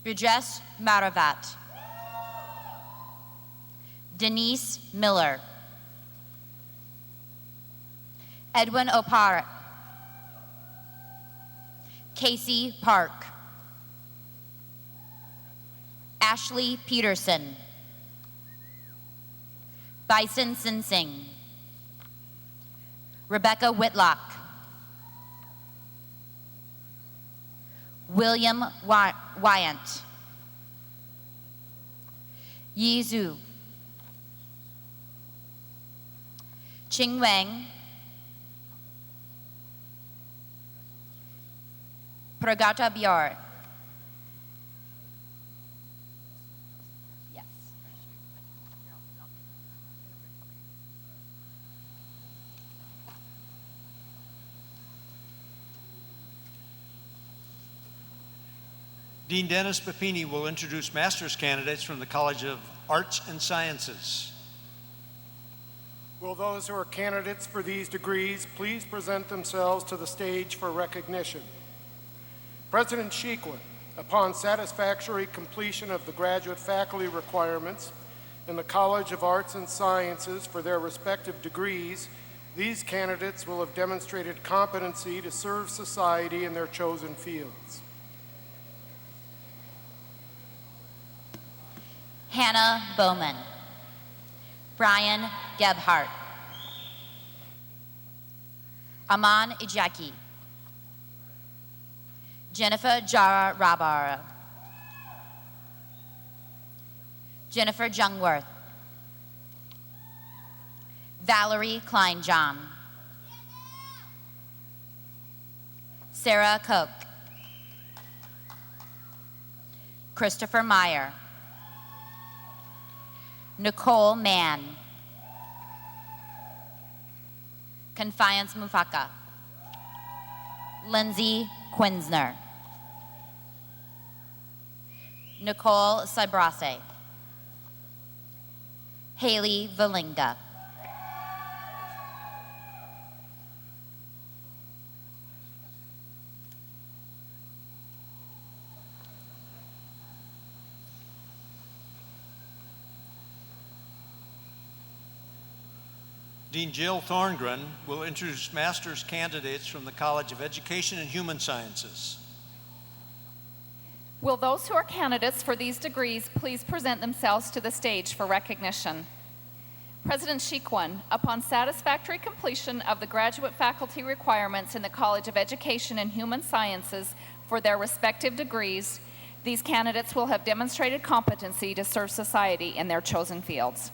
Speaker 1: Rajesh Maravat, Denise Miller, Edwin Opara, Casey Park, Ashley Peterson, Bison Sinsing, Rebecca Whitlock, William Wyant, Yi Zhu, Ching Wang, Pragata Bjor,
Speaker 2: Dean Dennis Papini will introduce master's candidates from the College of Arts and Sciences.
Speaker 11: Will those who are candidates for these degrees please present themselves to the stage for recognition? President Sheequin, upon satisfactory completion of the graduate faculty requirements in the College of Arts and Sciences for their respective degrees, these candidates will have demonstrated competency to serve society in their chosen fields.
Speaker 1: Hannah Bowman, Brian Gebhardt, Aman Ijaki, Jennifer Jara Rabara, Jennifer Jungworth, Valerie Klein-John, Sarah Koch, Christopher Meyer, Nicole Mann, Confiance Mufaka, Lindsay Quinsner, Nicole Cybrase, Haley Valinga,
Speaker 2: Dean Jill Thorngren will introduce master's candidates from the College of Education and Human Sciences.
Speaker 12: Will those who are candidates for these degrees please present themselves to the stage for recognition? President Sheequin, upon satisfactory completion of the graduate faculty requirements in the College of Education and Human Sciences for their respective degrees, these candidates will have demonstrated competency to serve society in their chosen fields.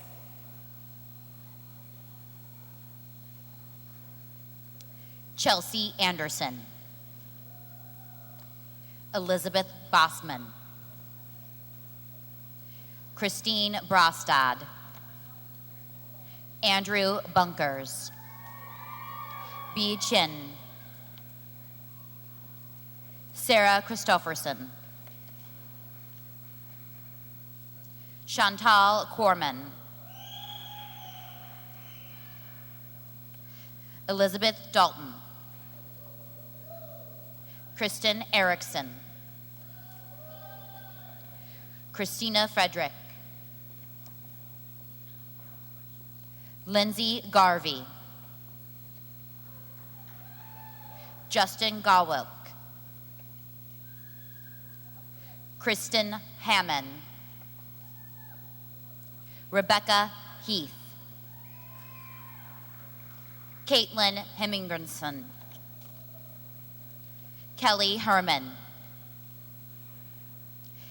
Speaker 1: Chelsea Anderson, Elizabeth Bossman, Christine Brostad, Andrew Bunkers, Bi Chin, Sarah Christofferson, Chantal Corman, Elizabeth Dalton, Kristen Erickson, Christina Frederick, Lindsay Garvey, Justin Galwilk, Kristen Hammond, Rebecca Heath, Caitlin Hemmingrenson, Kelly Herman,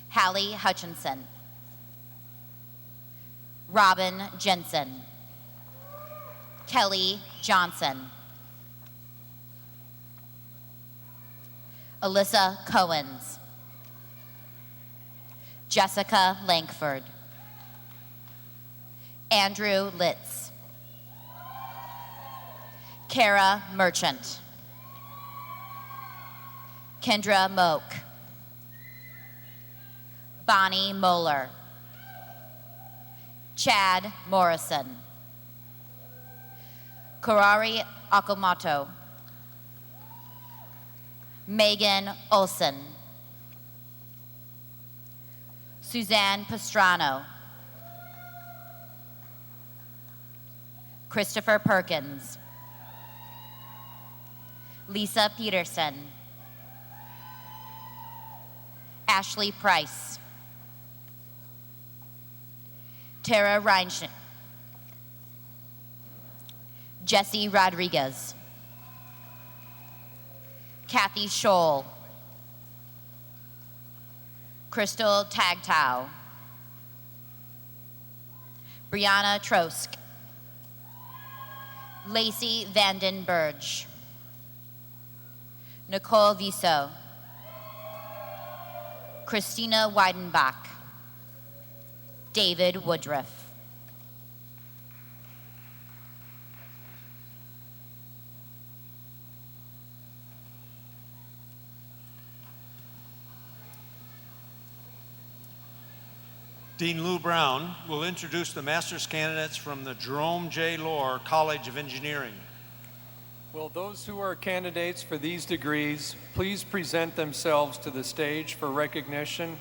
Speaker 1: Hallie Hutchinson, Robin Jensen, Kelly Johnson, Alyssa Cohens, Jessica Lankford, Andrew Litz, Kara Merchant, Kendra Moak, Bonnie Moeller, Chad Morrison, Karari Akamoto, Megan Olson, Suzanne Pastrano, Christopher Perkins, Lisa Peterson, Ashley Price, Tara Reinschen, Jesse Rodriguez, Kathy Scholl, Crystal Tagtow, Brianna Trosk, Lacey Vanden Burge, Nicole Viso, Christina Weidenbach, David Woodruff.
Speaker 2: Dean Lou Brown will introduce the master's candidates from the Jerome J. Lohr College of Engineering.
Speaker 13: Will those who are candidates for these degrees please present themselves to the stage for recognition?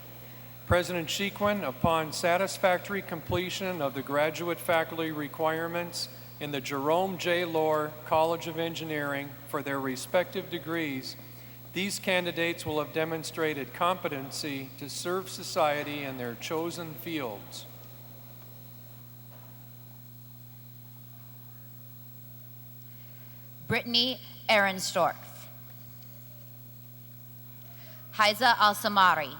Speaker 13: President Chiquin, upon satisfactory completion of the graduate faculty requirements in the Jerome J. Lohr College of Engineering for their respective degrees, these candidates will have demonstrated competency to serve society in their chosen fields.
Speaker 1: Brittany Ehrenstorff. Haiza Al-Samari.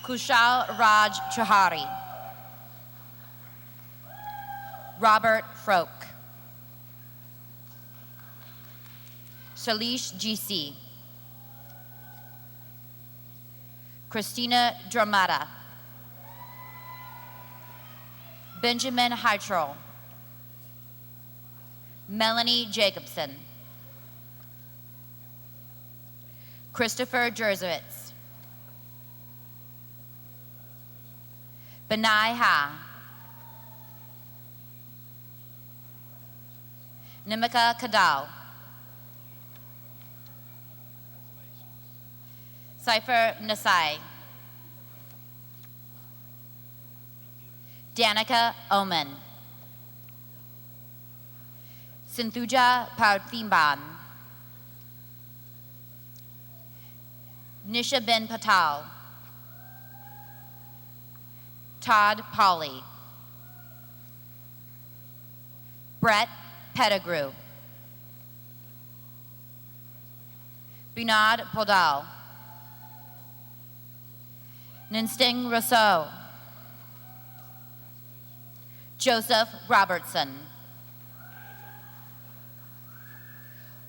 Speaker 1: Kushal Raj Chahari. Robert Froke. Shalish GC. Christina Dramata. Benjamin Hytrol. Melanie Jacobson. Christopher Jerzowitz. Benai Ha. Nimika Kadal. Cypher Nasai. Danica Oman. Sinthuja Parthimban. Nisha Ben Patal. Todd Pauley. Brett Pettigrew. Binod Podal. Ninsting Rousseau. Joseph Robertson.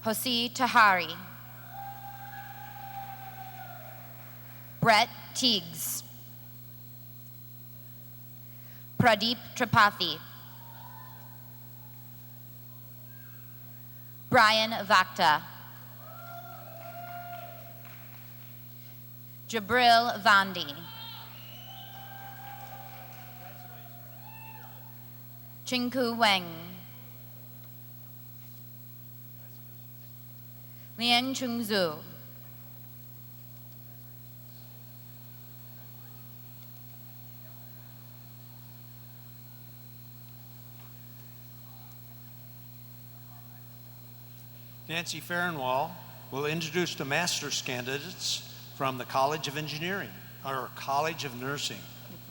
Speaker 1: Hosi Tahari. Brett Teagues. Pradeep Tripathi. Brian Vakta. Jabril Vandi. Chinku Wang. Liang Chungzu.
Speaker 2: Nancy Farrenwall will introduce the master's candidates from the College of Engineering, or College of Nursing.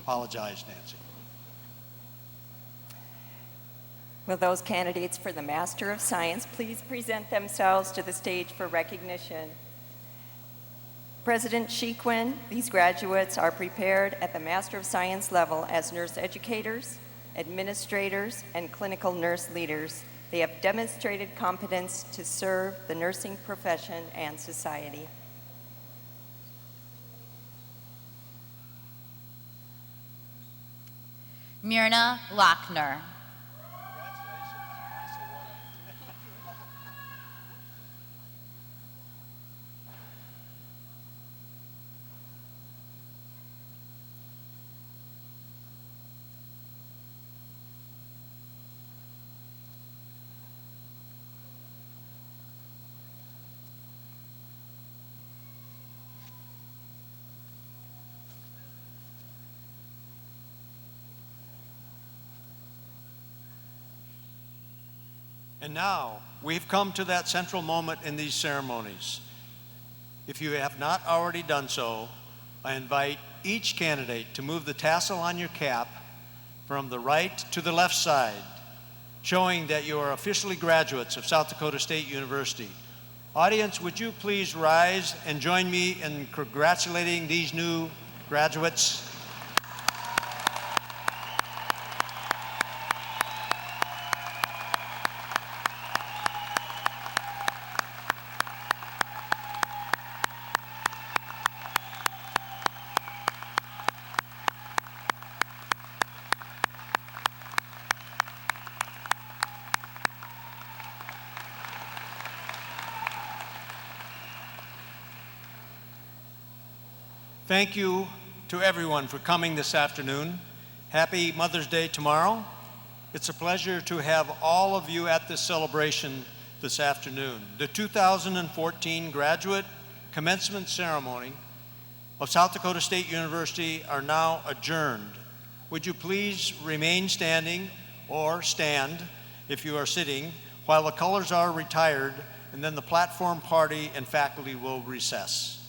Speaker 2: Apologize, Nancy.
Speaker 14: Will those candidates for the Master of Science please present themselves to the stage for recognition? President Chiquin, these graduates are prepared at the Master of Science level as nurse educators, administrators, and clinical nurse leaders. They have demonstrated competence to serve the nursing profession and society.
Speaker 1: Myrna Lochner.
Speaker 2: And now, we've come to that central moment in these ceremonies. If you have not already done so, I invite each candidate to move the tassel on your cap from the right to the left side, showing that you are officially graduates of South Dakota State University. Audience, would you please rise and join me in congratulating these new graduates? Thank you to everyone for coming this afternoon. Happy Mother's Day tomorrow. It's a pleasure to have all of you at this celebration this afternoon. The 2014 graduate commencement ceremony of South Dakota State University are now adjourned. Would you please remain standing or stand if you are sitting while the colors are retired, and then the platform party and faculty will recess.